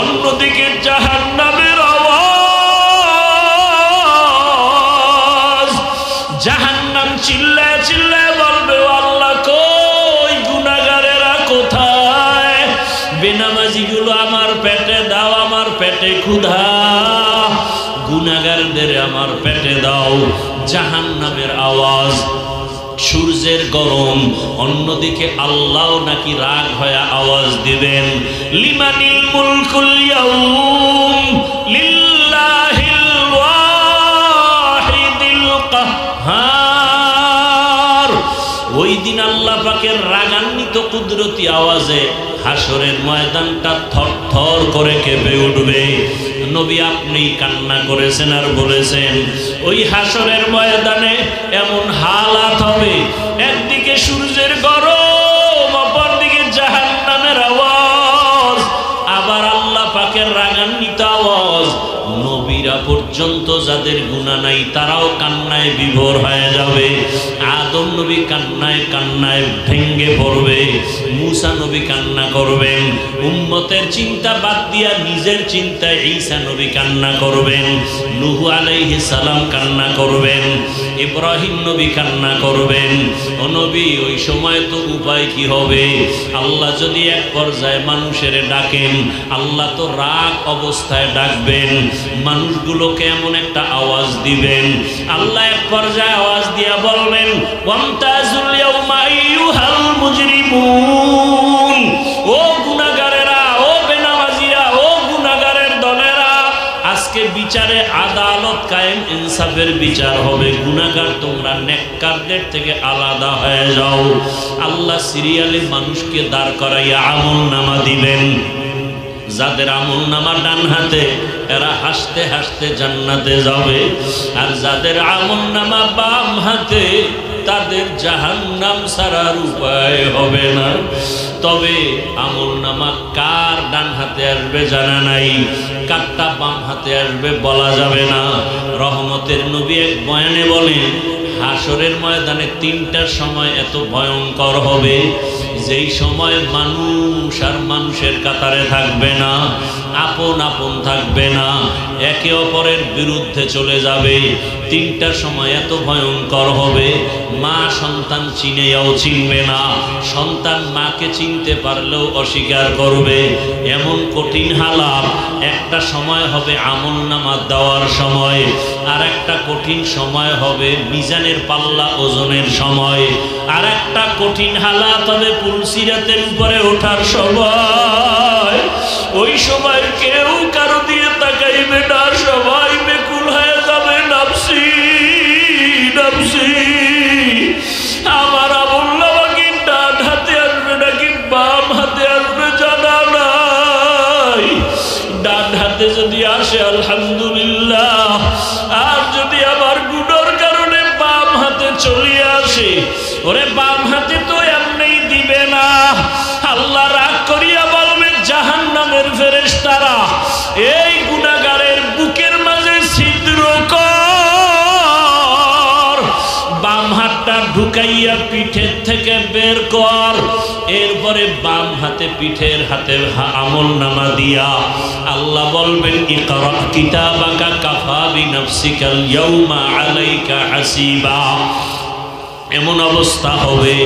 অন্যদিকে জাহান্নামের আওয়াজ। জাহান্নাম চিল্লায় চিল্লায় বলবে, আল্লাহ কই, গুনাহগারেরা কোথায়? বেনামাজিগুলো আমার পেটে দাও, আমার পেটে ক্ষুধা, গুনাহগারদের আমার পেটে দাও। জাহান্নামের আওয়াজ, সূর্যের গরম। অন্যদিকে আল্লাহ নাকি রাগ হয়ে আওয়াজ দিবেন, লিমানিল মুলকুল ইয়াউম লিল্লাহিল ওয়াহিদিল কাহ্হার। ওই দিন আল্লাহ পাকের রাগান্বিত কুদরতি আওয়াজে হাসরের ময়দানটা থরথর করে কেঁপে উঠবে। নবী আপনি কান্না করেছেন আর বলেছেন, ওই হাসরের ময়দানে এমন হালাত হবে, একদিকে সূর্যের গরম, অপরদিকে জাহান্নামের আওয়াজ, আবার আল্লাহ পাকের রাগান্বিত আওয়াজ। নবীরা পর্যন্ত যাদের গুনাহ নাই তারাও কান্নায় বিভোর হয়ে যাবে। আদম নবী কান্নায় কান্নায় ভেঙ্গে পড়বে, মূসা নবী কান্না করবেন, উম্মতের চিন্তা বাদ দিয়া নিজের চিন্তায় ঈসা নবী কান্না করবেন, নূহ আলাইহিস সালাম কান্না করবেন, ইব্রাহিম নবী কান্না করবেন। ও নবী, ওই সময় তো উপায় কি হবে? আল্লাহ যদি এক পর্যায়ে মানুষের ডাকেন, আল্লাহ তো রাগ অবস্থায় ডাকবেন, মানুষগুলোকে এমন একটা আওয়াজ দিবেন, আল্লাহ এক পর্যায়ে আওয়াজ দিয়া বলবেন, ওয়ামতাজুল ইয়াউমা আইয়ুহাল মুজরিমুন। ও গুনাহগারেরা, ও বেনামাজিরা, ও গুনাহগারের দলেরা, আজকে বিচারে আদালত কায়েম, ইনসাফের বিচার হবে। গুনাহগার তোমরা নেককারদের থেকে আলাদা হয়ে যাও। আল্লাহ সিরিয়ালে মানুষকে দাঁড় করাইয়া আমল নামা দিবেন। যাদের আমল নামা ডান হাতে, এরা হাসতে হাসতে জান্নাতে যাবে, আর যাদের আমল নামা বাম হাতে, তাদের জাহান্নাম ছাড়ার উপায় হবে না। তবে আমল নামা কার ডান হাতে আসবে জানা নাই, কারটা বাম হাতে আসবে বলা যাবে না। রহমতের নবী এক বয়ানে বলেন, হাসরের ময়দানে তিনটার সময় এত ভয়ঙ্কর হবে, যেই সময় মানুষ আর মানুষের কাতারে থাকবে না, আপন আপন থাকবে না, একে অপরের বিরুদ্ধে চলে যাবে। তিনটার সময় এত ভয়ঙ্কর হবে, মা সন্তান চিনেও চিনবে না, সন্তান মাকে চিনতে পারলেও অস্বীকার করবে। এমন কঠিন হালাত। একটা সময় হবে আমল নামা দেওয়ার সময়, আর একটা কঠিন সময় হবে মিজানের পাল্লা ওজনের সময়, আর একটা কঠিন হালাত হবে পুলসিরাতের উপরে ওঠার সময়। ওই সময় কেউ কারো দিয়ে তাকাইবে না, সবাই বেকুল হয়ে যাবে, নাফসি নাফসি। আমার আমল নামা কি ডান হাতে আসবে নাকি বাম হাতে আসবে জানা নাই। ডান হাতে যদি আসে আলহামদুলিল্লাহ, আর যদি আমার গুনার কারণে বাম হাতে চলে আসে, ওরে বাম হাতে তো এমনি দিবে না। আল্লাহ রাগ করিয়া বলবে, জাহান্নামের ফেরেশতারা, এই গুনাহগারের বুকের মাঝে ছিদ্র কর, বাম হাতটা ঢুকাইয়া পিঠের থেকে বের কর। এরপরে বাম হাতে পিঠের হাতে আমল নামা দিয়া আল্লাহ বলবেন, ইকরা কিতাবাকা কাফা বিনাফসিকাল ইয়াউমা আলাইকা হাসিবা। এমন অবস্থা হবে,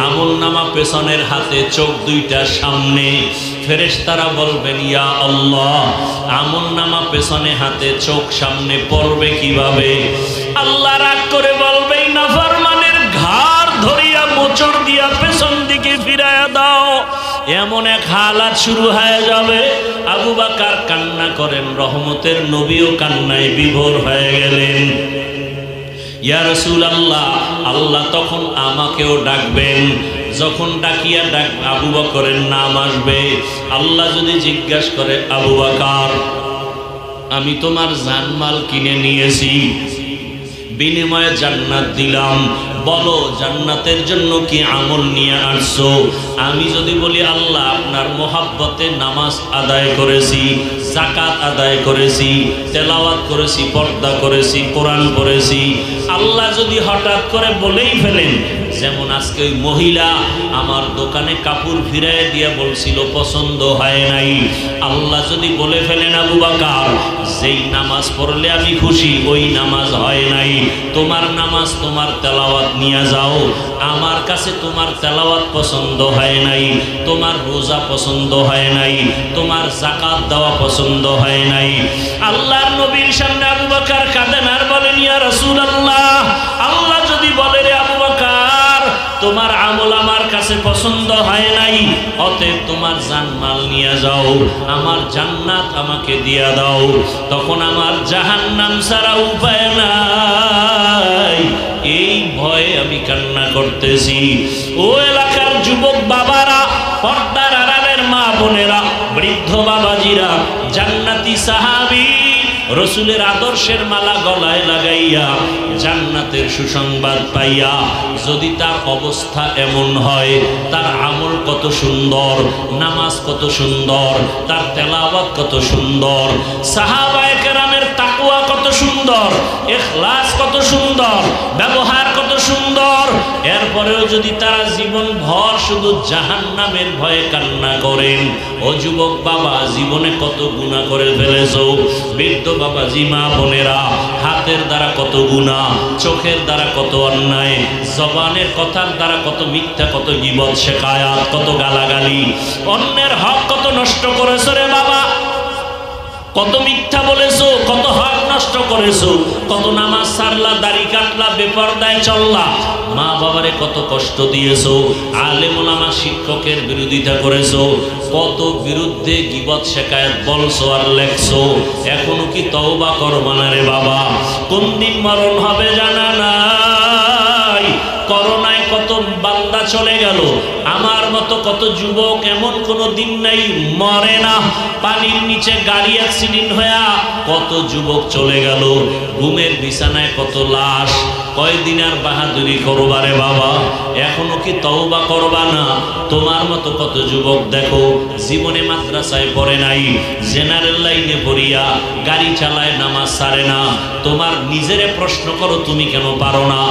আমল নামা পেছনের হাতে, চোখ দুইটা সামনে। ফেরেশতারা বলবেন, ইয়া আল্লাহ, আমল নামা পেছনে হাতে, চোখ সামনে, পড়বে কিভাবে? আল্লাহ রাগ করে বলবে, নাফরমানের ঘাড় ধরিয়া মোচড় দিয়া পেছন দিকে ফিরাইয়া দাও। এমন এক হালাত শুরু হয়ে যাবে। আবু বকর কান্না করেন, রহমতের নবীও কান্নায় বিভোর হয়ে গেলেন। ইয়া রাসূলুল্লাহ, আল্লাহ তখন আমাকেও ডাকবেন। যখন ডাকিয়া আবু বকরের নাম আসবে, আল্লাহ যদি জিজ্ঞাসা করে, আবু বকর, আমি তোমার জানমাল কিনে নিয়েছি, বিনিময়ে জান্নাত দিলাম, বলো জান্নাতের জন্য কি আমল নিয়ে আসছো? আমি যদি বলি, আল্লাহ আপনার মোহাব্বতে নামাজ আদায় করেছি, যাকাত আদায় করেছি, তেলাওয়াত করেছি, পর্দা করেছি, কোরআন পড়েছি। আল্লাহ যদি হঠাৎ করে বলেই ফেলেন যেমন আজকে ওই মহিলা আমার দোকানে কাপড় ফিরায় দিয়ে বলছিল পছন্দ হয় নাই, আল্লাহ যদি বলে ফেলেন আবু বকর যেই নামাজ পড়লে আমি খুশি ওই নামাজ হয় নাই, তোমার নামাজ তোমার তেলাওয়াত নিয়ে যাও, আমার কাছে তোমার তেলাওয়াত পছন্দ হয় নাই, তোমার রোজা পছন্দ হয় নাই, তোমার যাকাত দেওয়া পছন্দ হয় নাই। আল্লাহর নবীর সামনে আবু বকর কাঁদেন আর বলেন ইয়া রাসূলুল্লাহ, আল্লাহ যদি বলে রে আবু বকর তোমার আমল আমার কাছে পছন্দ হয় নাই, অতএব তোমার জানমাল নিয়ে যাও, আমার জান্নাত আমাকে দিয়া দাও, তখন আমার জাহান্নাম ছাড়া উপায় নাই, এই ভয়ে আমি কান্না করতেছি। ও এলাকার যুবক বাবারা, পর্দার আড়ালের মা বোনেরা, বৃদ্ধ বাবাজিরা, জান্নাতি সাহাবী রসুলের আদর্শের মালা গলায় লাগাইয়া জান্নাতের সুসংবাদ পাইয়া যদি তার অবস্থা এমন হয়, তার আমল কত সুন্দর, নামাজ কত সুন্দর, তার তেলাওয়াত কত সুন্দর, সাহাবায়ে কেরামের তাকওয়া কত সুন্দর, ইখলাস কত সুন্দর, ব্যবহার কত সুন্দর, এরপরেও যদি তারা জীবন ভর শুধু জাহান্নামের ভয়ে কান্না করেন, ও যুবক বাবা জীবনে কত গুনাহ করে ফেলেছো, বৃদ্ধ বাবাজি মা বোনেরা হাতের দ্বারা কত গুনাহ, চোখের দ্বারা কত অন্যায়, জবানের কথার দ্বারা কত মিথ্যা, কত গীবত শেকায়াত, কত গালাগালি, অন্যের হক কত নষ্ট করেছো রে বাবা, কত মিথ্যা বলেছো, কত হক নষ্ট করেছো, কত নামাজ ছাড়লা, দাড়ি কাটলা, বেপরদায় চললা, মা বাবারে কত কষ্ট দিয়েছো, আলেম ওলামা শিক্ষকের বিরোধিতা করেছো, কত বিরুদ্ধে গীবত শেকায়াত বলছো আর লেখছো, এখনো কি তওবা করবা না রে বাবা? কোন দিন মরণ হবে জানা নাই। করোনায় কত বান্দা চলে গেল, আমার মতো কত যুবক এমন কোনো দিন নাই মরে না, পানির নিচে গাড়ি অ্যাক্সিডেন্ট হয়ে কত যুবক চলে গেল, ঘুমের বিছানায় কত লাশ, কয়দিন আর বাহাদুরি করবা রে বাবা? এখনো কি তওবা করবা না? তোমার মতো কত যুবক দেখো জীবনে মাদ্রাসায় পড়ে নাই, জেনারেল লাইনে পড়িয়া গাড়ি চালায়, নামাজ ছাড়ে না, তোমার নিজেরে প্রশ্ন করো তুমি কেন পারো না?